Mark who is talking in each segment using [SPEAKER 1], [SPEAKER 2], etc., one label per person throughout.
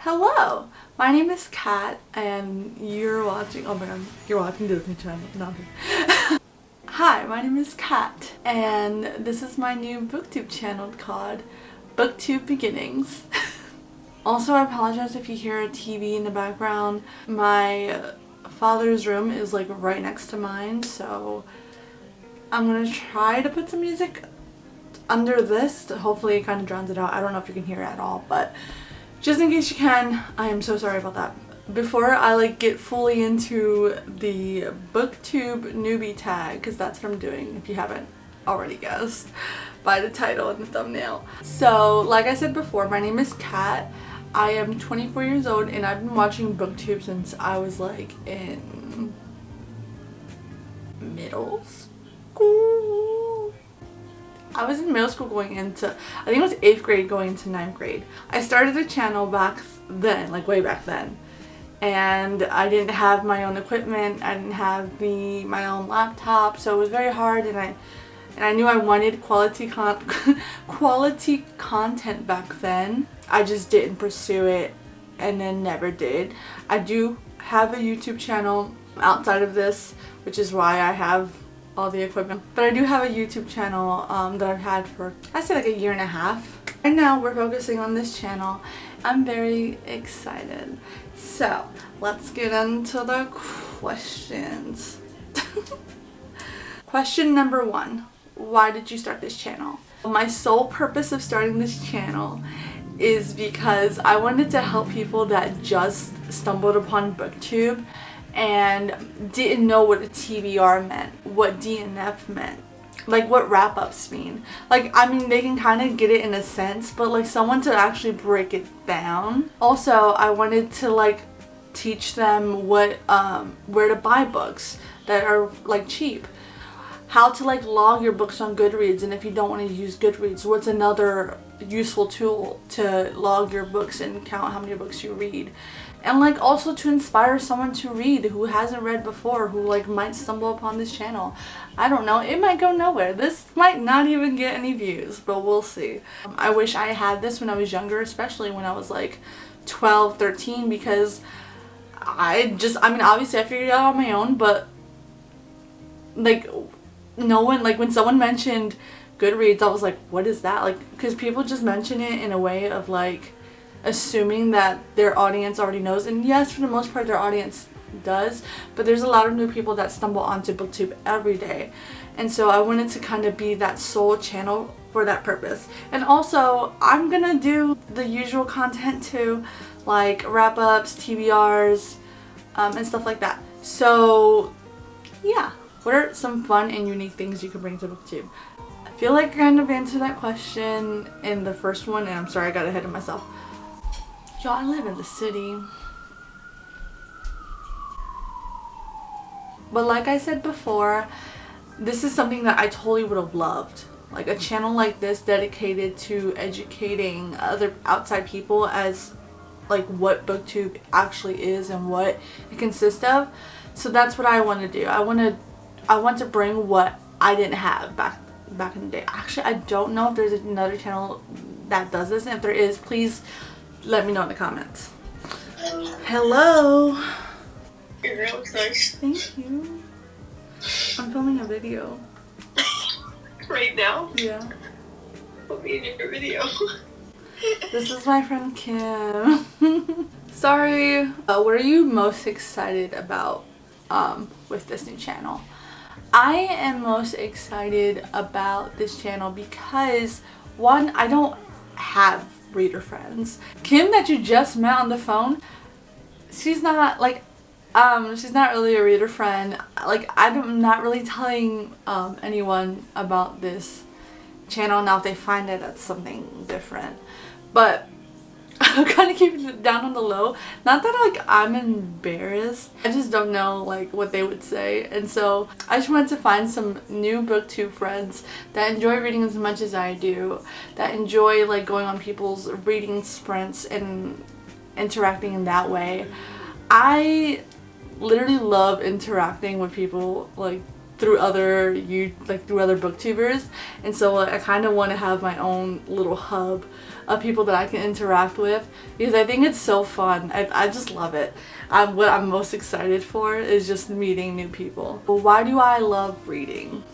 [SPEAKER 1] Hello, my name is Kat and you're watching, oh my god, you're watching Disney Channel, not me. Hi, my name is Kat and this is my new booktube channel called Booktube Beginnings. Also, I apologize if you hear a TV in the background. My father's room is like right next to mine, so I'm gonna try to put some music under this. Hopefully it kind of drowns it out. I don't know if you can hear it at all, but just in case you can, I am so sorry about that. Before I get fully into the Booktube Newbie Tag, because that's what I'm doing if you haven't already guessed by the title and the thumbnail. So like I said before, my name is Kat. I am 24 years old and I've been watching Booktube since I was in middle school. I was in middle school going into, I think it was 8th grade going into 9th grade. I started a channel back then, way back then. And I didn't have my own equipment, I didn't have my own laptop, so it was very hard, and I knew I wanted quality content back then. I just didn't pursue it and then never did. I do have a YouTube channel outside of this, which is why I have all the equipment, but I do have a YouTube channel that I've had for, I'd say, a year and a half. Right now we're focusing on this channel. I'm very excited. So let's get into the questions. Question number 1. Why did you start this channel? My sole purpose of starting this channel is because I wanted to help people that just stumbled upon Booktube and didn't know what a TBR meant, what DNF meant, what wrap-ups mean. I mean, they can kind of get it in a sense, but someone to actually break it down. Also, I wanted to teach them what where to buy books that are cheap, how to log your books on Goodreads, and if you don't want to use Goodreads, what's another useful tool to log your books and count how many books you read. And also to inspire someone to read who hasn't read before, who might stumble upon this channel. I don't know, it might go nowhere. This might not even get any views, but we'll see. I wish I had this when I was younger, especially when I was 12, 13, because I mean, obviously I figured it out on my own, but no one, when someone mentioned Goodreads, I was like, what is that? Because people just mention it in a way of assuming that their audience already knows, and yes, for the most part their audience does, but there's a lot of new people that stumble onto Booktube every day, and so I wanted to kind of be that sole channel for that purpose. And also, I'm gonna do the usual content too, wrap-ups, TBRs, and stuff like that. So yeah, what are some fun and unique things you can bring to Booktube? I feel like I kind of answered that question in the first one, and I'm sorry I got ahead of myself. Y'all, I live in the city. But like I said before, this is something that I totally would have loved. A channel like this dedicated to educating other outside people as what Booktube actually is and what it consists of. So that's what I want to do. I want to bring what I didn't have back in the day. Actually, I don't know if there's another channel that does this, and if there is, please let me know in the comments. Hello.
[SPEAKER 2] Your hair looks nice.
[SPEAKER 1] Thank you. I'm filming a video.
[SPEAKER 2] Right now?
[SPEAKER 1] Yeah.
[SPEAKER 2] Put me in your video.
[SPEAKER 1] This is my friend Kim. Sorry. What are you most excited about with this new channel? I am most excited about this channel because, one, I don't have reader friends. Kim that you just met on the phone, she's not she's not really a reader friend. I'm not really telling anyone about this channel. Now if they find it, that's something different, but I'm kind of keeping it down on the low. Not that I'm embarrassed, I just don't know what they would say, and so I just wanted to find some new Booktube friends that enjoy reading as much as I do, that enjoy going on people's reading sprints and interacting in that way. I literally love interacting with people through other booktubers, and so I kind of want to have my own little hub of people that I can interact with, because I think it's so fun. I just love it. What I'm most excited for is just meeting new people. Why do I love reading?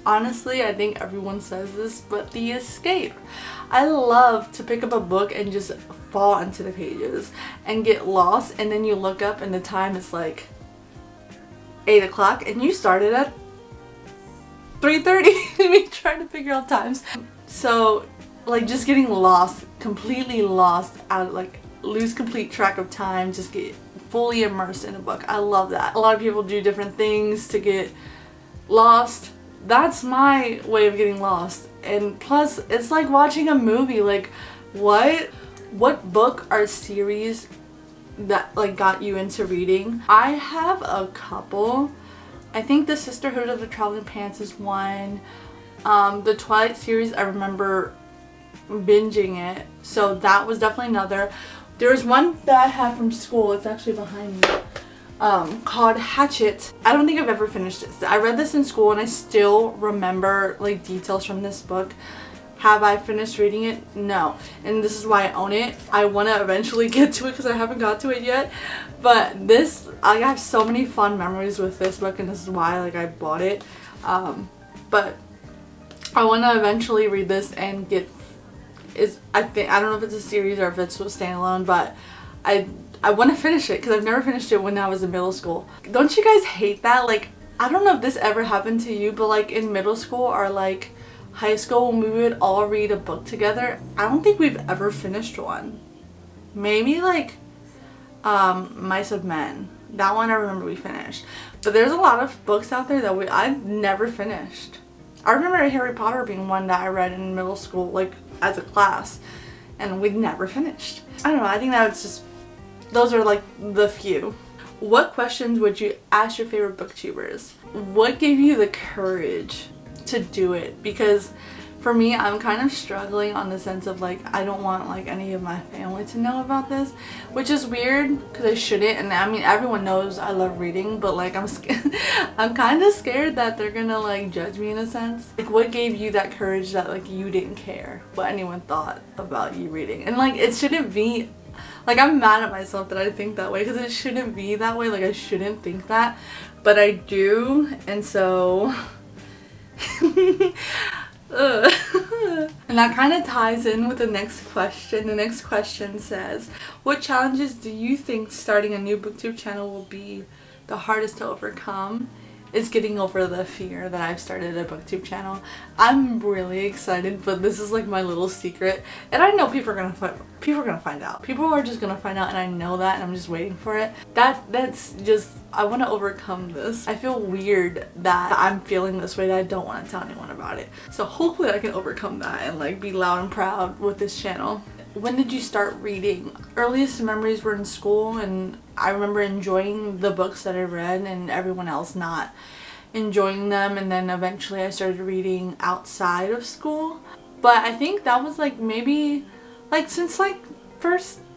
[SPEAKER 1] Honestly, I think everyone says this, but the escape. I love to pick up a book and just fall into the pages and get lost, and then you look up and the time is like 8 o'clock and you started at 3:30. Me trying to figure out times. So like just getting lost, completely lost, out, like lose complete track of time, just get fully immersed in a book. I love that. A lot of people do different things to get lost. That's my way of getting lost. And plus it's like watching a movie. Like what book or series that like got you into reading? I have a couple. I think the Sisterhood of the Traveling Pants is one. The Twilight series, I remember binging it, so that was definitely another. There was one that I had from school, it's actually behind me, called Hatchet. I don't think I've ever finished it. I read this in school and I still remember like details from this book. Have I finished reading it? No. And this is why I own it. I want to eventually get to it because I haven't got to it yet. But this, I have so many fun memories with this book, and this is why like I bought it. But I want to eventually read this and get, I don't know if it's a series or if it's a standalone, but I want to finish it because I've never finished it when I was in middle school. Don't you guys hate that? Like, I don't know if this ever happened to you, but like in middle school or like high school when we would all read a book together, I don't think we've ever finished one. Maybe like Mice of Men. That one I remember we finished. But there's a lot of books out there that I've never finished. I remember Harry Potter being one that I read in middle school, like as a class, and we'd never finished. I don't know, I think that's just, those are like the few. What questions would you ask your favorite booktubers? What gave you the courage to do it? Because for me, I'm kind of struggling on the sense of like I don't want like any of my family to know about this, which is weird because I shouldn't. And I mean, everyone knows I love reading, but like I'm kind of scared that they're gonna like judge me in a sense. Like, what gave you that courage that like you didn't care what anyone thought about you reading? And like it shouldn't be, like I'm mad at myself that I think that way, because it shouldn't be that way. Like I shouldn't think that, but I do, and so and that kind of ties in with the next question. The next question says, what challenges do you think starting a new booktube channel will be the hardest to overcome? Is getting over the fear that I've started a booktube channel. I'm really excited, but this is like my little secret, and I know people are gonna find out. People are just gonna find out, and I know that, and I'm just waiting for it. That's just, I want to overcome this. I feel weird that I'm feeling this way, that I don't want to tell anyone about it. So hopefully I can overcome that and like be loud and proud with this channel. When did you start reading? Earliest memories were in school, and I remember enjoying the books that I read and everyone else not enjoying them, and then eventually I started reading outside of school. But I think that was like maybe like since like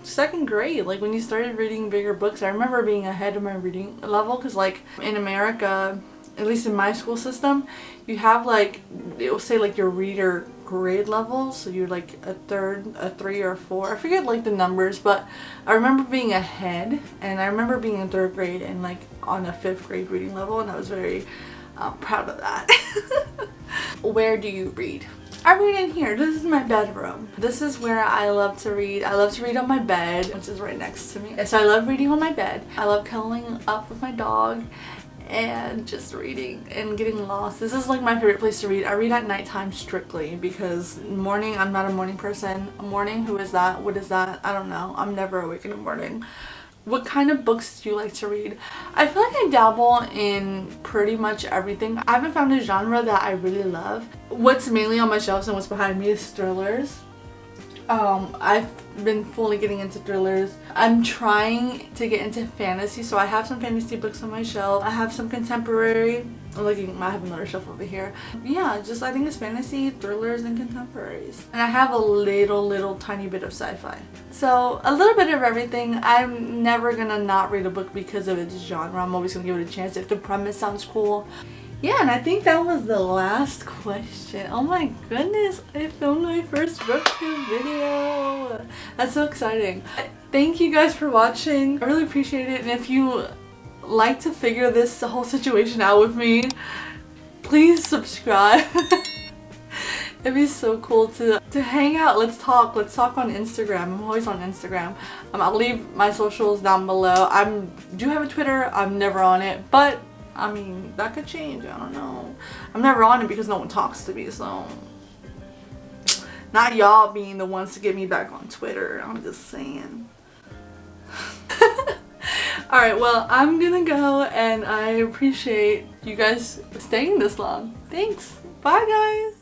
[SPEAKER 1] second grade, like when you started reading bigger books. I remember being ahead of my reading level, because like in America, at least in my school system, you have like, it will say like your reader grade level, so you're like a 3 or 4, I forget like the numbers, but I remember being ahead, and I remember being in 3rd grade and like on a 5th grade reading level, and I was very proud of that. Where do you read? I read in here. This is my bedroom. This is where I love to read. I love to read on my bed, which is right next to me. So I love reading on my bed. I love cuddling up with my dog and just reading and getting lost. This is like my favorite place to read. I read at nighttime strictly, because morning, I'm not a morning person. Morning, who is that? What is that? I don't know. I'm never awake in the morning. What kind of books do you like to read? I feel like I dabble in pretty much everything. I haven't found a genre that I really love. What's mainly on my shelves and what's behind me is thrillers. I've been fully getting into thrillers. I'm trying to get into fantasy, so I have some fantasy books on my shelf. I have some contemporary. I'm looking, I have another shelf over here. Yeah, just I think it's fantasy, thrillers, and contemporaries. And I have a little tiny bit of sci-fi. So a little bit of everything. I'm never gonna not read a book because of its genre. I'm always gonna give it a chance if the premise sounds cool. Yeah, and I think that was the last question. Oh my goodness, I filmed my first booktube video. That's so exciting. Thank you guys for watching. I really appreciate it. And if you like to figure this whole situation out with me, please subscribe. It'd be so cool to hang out. Let's talk on Instagram. I'm always on Instagram. I'll leave my socials down below. I do have a Twitter. I'm never on it, but I mean, that could change. I don't know. I'm never on it because no one talks to me, so not y'all being the ones to get me back on Twitter. I'm just saying. Alright, well, I'm gonna go, and I appreciate you guys staying this long. Thanks. Bye, guys.